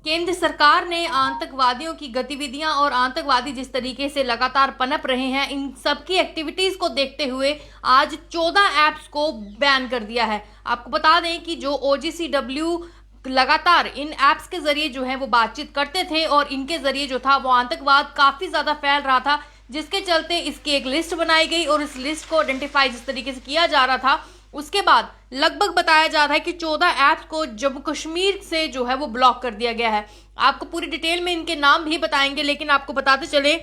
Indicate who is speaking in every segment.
Speaker 1: केंद्र सरकार ने आतंकवादियों की गतिविधियां और आतंकवादी जिस तरीके से लगातार पनप रहे हैं, इन सबकी एक्टिविटीज को देखते हुए आज 14 ऐप्स को बैन कर दिया है। आपको बता दें कि जो OGCW लगातार इन ऐप्स के जरिए जो है वो बातचीत करते थे और इनके जरिए जो था वो आतंकवाद काफी ज्यादा फैल रहा था, जिसके चलते इसकी एक लिस्ट बनाई गई और इस लिस्ट को आइडेंटिफाई जिस तरीके से किया जा रहा था, उसके बाद लगभग बताया जा रहा है कि 14 ऐप्स को जम्मू कश्मीर से जो है वो ब्लॉक कर दिया गया है। आपको पूरी डिटेल में इनके नाम भी बताएंगे, लेकिन आपको बताते चले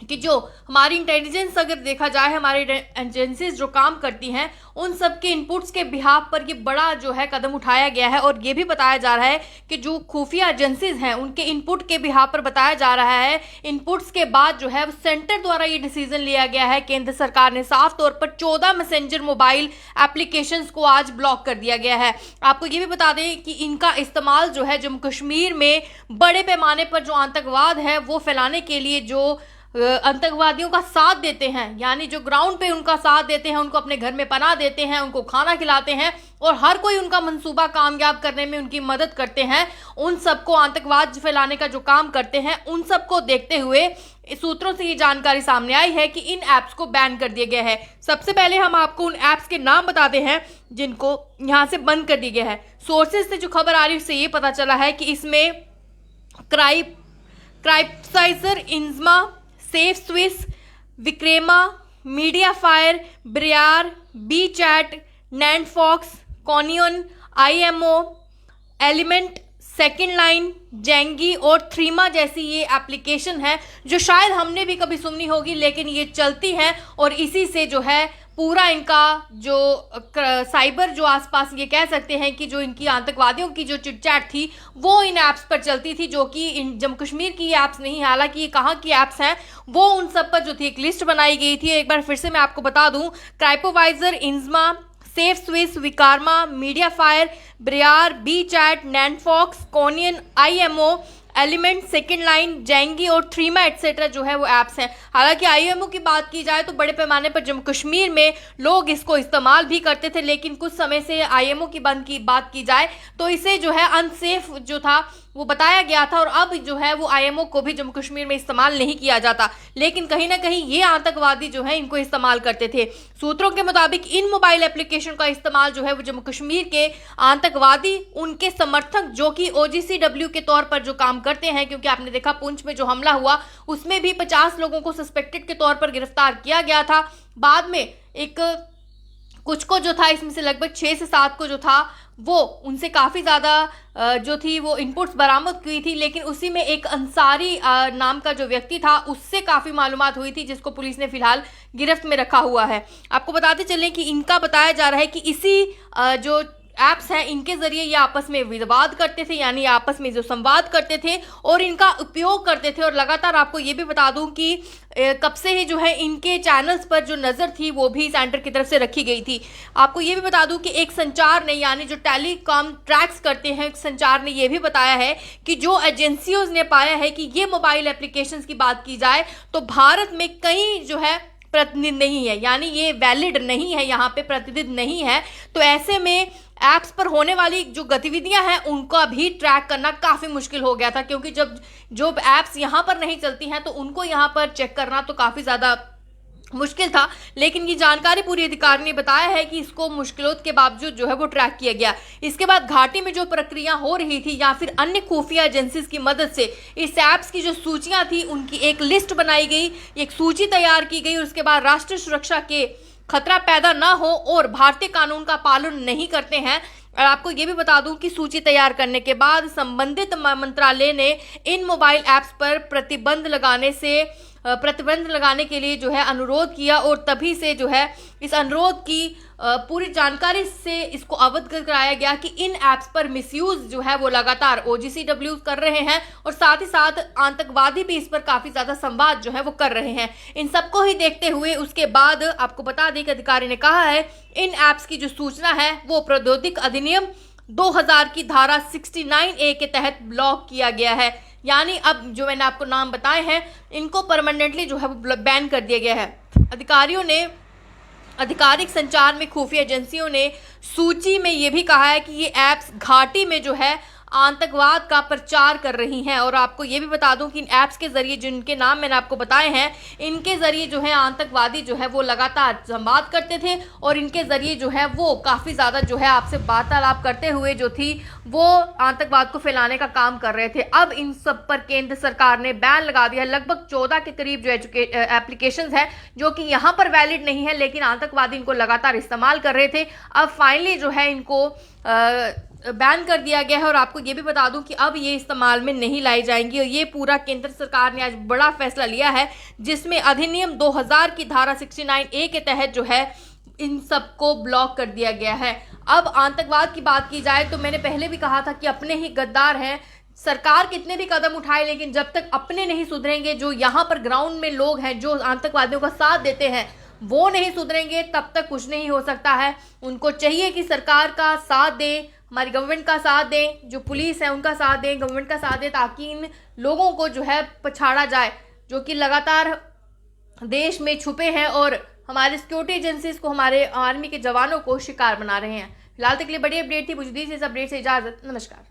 Speaker 1: कि जो हमारी इंटेलिजेंस अगर देखा जाए, हमारी एजेंसीज जो काम करती हैं, उन सब के इनपुट्स के बिहाफ पर ये बड़ा जो है कदम उठाया गया है। और ये भी बताया जा रहा है कि जो खुफिया एजेंसीज हैं उनके इनपुट के बिहाफ पर बताया जा रहा है, इनपुट्स के बाद जो है सेंटर द्वारा ये डिसीजन लिया गया है। केंद्र सरकार ने साफ तौर पर 14 मैसेंजर मोबाइल एप्लीकेशंस को आज ब्लॉक कर दिया गया है। आपको ये भी बता दें कि इनका इस्तेमाल जो है जम्मू कश्मीर में बड़े पैमाने पर जो आतंकवाद है वो फैलाने के लिए, जो आतंकवादियों का साथ देते हैं, यानी जो ग्राउंड पे उनका साथ देते हैं, उनको अपने घर में पनाह देते हैं, उनको खाना खिलाते हैं और हर कोई उनका मंसूबा कामयाब करने में उनकी मदद करते हैं, उन सबको आतंकवाद फैलाने का जो काम करते हैं, उन सबको देखते हुए सूत्रों से ये जानकारी सामने आई है कि इन ऐप्स को बैन कर दिया गया है। सबसे पहले हम आपको उन ऐप्स के नाम बताते हैं जिनको यहाँ से बंद कर दिया गया है। सोर्सेज से जो खबर आ रही है उससे ये पता चला है कि इसमें क्राइपसाइजर, इंजमा, Safe Swiss, Wickr Me, media fire, Briar, B chat, नैंडफॉक्स, कॉनियन, IMO, element, second line, Zangi और थ्रीमा जैसी ये एप्लीकेशन है जो शायद हमने भी कभी सुनी होगी, लेकिन ये चलती हैं और इसी से जो है पूरा इनका जो साइबर जो आसपास ये कह सकते हैं कि जो इनकी आतंकवादियों की जो चिटचैट थी वो इन ऐप्स पर चलती थी, जो कि इन जम्मू कश्मीर की ऐप्स नहीं, हालांकि ये कहाँ की ऐप्स हैं वो उन सब पर जो थी एक लिस्ट बनाई गई थी। एक बार फिर से मैं आपको बता दूं, क्राइपोवाइजर, इंजमा, Safe Swiss, Wickr Me, media fire, Briar, B chat, नैंडफॉक्स, कॉनियन, IMO, element, second line, Zangi और थ्रीमा एटसेट्रा जो है वो ऐप्स हैं। हालांकि IMO की बात की जाए तो बड़े पैमाने पर जम्मू कश्मीर में लोग इसको इस्तेमाल भी करते थे, लेकिन कुछ समय से IMO की बंद की बात की जाए तो इसे जो है अनसेफ जो था वो बताया गया था और अब जो है वो IMO को भी जम्मू कश्मीर में इस्तेमाल नहीं किया जाता, लेकिन कहीं ना कहीं ये आतंकवादी जो है इनको इस्तेमाल करते थे। सूत्रों के मुताबिक इन मोबाइल एप्लीकेशन का इस्तेमाल जो है वो जम्मू कश्मीर के आतंकवादी, उनके समर्थक जो कि OGCW के तौर पर जो काम करते हैं, क्योंकि आपने देखा पुंछ में जो हमला हुआ उसमें भी 50 लोगों को सस्पेक्टेड के तौर पर गिरफ्तार किया गया था। बाद में एक कुछ को जो था, इसमें से लगभग 6 से 7 को जो था वो उनसे काफ़ी ज़्यादा जो थी वो इनपुट्स बरामद हुई थी, लेकिन उसी में एक अंसारी नाम का जो व्यक्ति था उससे काफ़ी मालूमात हुई थी, जिसको पुलिस ने फिलहाल गिरफ्त में रखा हुआ है। आपको बताते चलें कि इनका बताया जा रहा है कि इसी जो ऐप्स हैं इनके जरिए ये आपस में विवाद करते थे, यानी आपस में जो संवाद करते थे और इनका उपयोग करते थे। और लगातार आपको ये भी बता दूं कि कब से ही जो है इनके चैनल्स पर जो नज़र थी वो भी सेंटर की तरफ से रखी गई थी। आपको ये भी बता दूं कि एक संचार ने, यानी जो टेलीकॉम ट्रैक्स करते हैं, संचार ने ये भी बताया है कि जो एजेंसियों ने पाया है कि ये मोबाइल एप्लीकेशंस की बात की जाए तो भारत में कहीं जो है प्रतिनिधि नहीं है, यानी ये वैलिड नहीं है, यहाँ पे प्रतिनिधि नहीं है। तो ऐसे में ऐप्स पर होने वाली जो गतिविधियां हैं उनका भी ट्रैक करना काफ़ी मुश्किल हो गया था, क्योंकि जब जो ऐप्स यहाँ पर नहीं चलती हैं तो उनको यहाँ पर चेक करना तो काफ़ी ज़्यादा मुश्किल था। लेकिन ये जानकारी पूरी अधिकारी ने बताया है कि इसको मुश्किलों के बावजूद जो है वो ट्रैक किया गया। इसके बाद घाटी में जो प्रक्रिया हो रही थी या फिर अन्य खुफिया एजेंसीज की मदद से इस ऐप्स की जो सूचियां थी उनकी एक लिस्ट बनाई गई, एक सूची तैयार की गई और उसके बाद राष्ट्रीय सुरक्षा के खतरा पैदा ना हो और भारतीय कानून का पालन नहीं करते हैं। और आपको ये भी बता दूं कि सूची तैयार करने के बाद संबंधित मंत्रालय ने इन मोबाइल ऐप्स पर प्रतिबंध लगाने के लिए जो है अनुरोध किया और तभी से जो है इस अनुरोध की पूरी जानकारी से इसको अवगत कराया गया कि इन ऐप्स पर मिसयूज जो है वो लगातार OGCW कर रहे हैं और साथ ही साथ आतंकवादी भी इस पर काफी ज्यादा संवाद जो है वो कर रहे हैं। इन सबको ही देखते हुए उसके बाद आपको बता दें कि अधिकारी ने कहा है इन ऐप्स की जो सूचना है वो प्रौद्योगिक अधिनियम 2000 की धारा 69A के तहत ब्लॉक किया गया है, यानी अब जो मैंने आपको नाम बताए हैं इनको परमानेंटली जो है वो बैन कर दिया गया है। अधिकारियों ने आधिकारिक संचार में खुफिया एजेंसियों ने सूची में ये भी कहा है कि ये ऐप्स घाटी में जो है आतंकवाद का प्रचार कर रही हैं। और आपको ये भी बता दूं कि इन ऐप्स के जरिए, जिनके नाम मैंने आपको बताए हैं, इनके जरिए जो है आतंकवादी जो है वो लगातार संवाद करते थे और इनके जरिए जो है वो काफ़ी ज़्यादा जो है आपसे वार्तालाप करते हुए जो थी वो आतंकवाद को फैलाने का काम कर रहे थे। अब इन सब पर केंद्र सरकार ने बैन लगा दिया है। लगभग 14 के करीब जो एप्लीकेशंस है जो कि यहाँ पर वैलिड नहीं है, लेकिन आतंकवादी इनको लगातार इस्तेमाल कर रहे थे। अब फाइनली जो है इनको बैन कर दिया गया है। और आपको ये भी बता दूं कि अब ये इस्तेमाल में नहीं लाई जाएंगी। और ये पूरा केंद्र सरकार ने आज बड़ा फैसला लिया है, जिसमें अधिनियम 2000 की धारा 69A के तहत जो है इन सबको ब्लॉक कर दिया गया है। अब आतंकवाद की बात की जाए तो मैंने पहले भी कहा था कि अपने ही गद्दार हैं। सरकार कितने भी कदम उठाए, लेकिन जब तक अपने नहीं सुधरेंगे, जो यहाँ पर ग्राउंड में लोग हैं जो आतंकवादियों का साथ देते हैं वो नहीं सुधरेंगे, तब तक कुछ नहीं हो सकता है। उनको चाहिए कि सरकार का साथ दें, हमारी गवर्नमेंट का साथ दें, जो पुलिस है उनका साथ दें, गवर्नमेंट का साथ दें, ताकि इन लोगों को जो है पछाड़ा जाए जो कि लगातार देश में छुपे हैं और हमारे सिक्योरिटी एजेंसीज को, हमारे आर्मी के जवानों को शिकार बना रहे हैं। फिलहाल तक के लिए बड़ी अपडेट थी। मुझे दीजिए इस अपडेट से इजाजत। नमस्कार।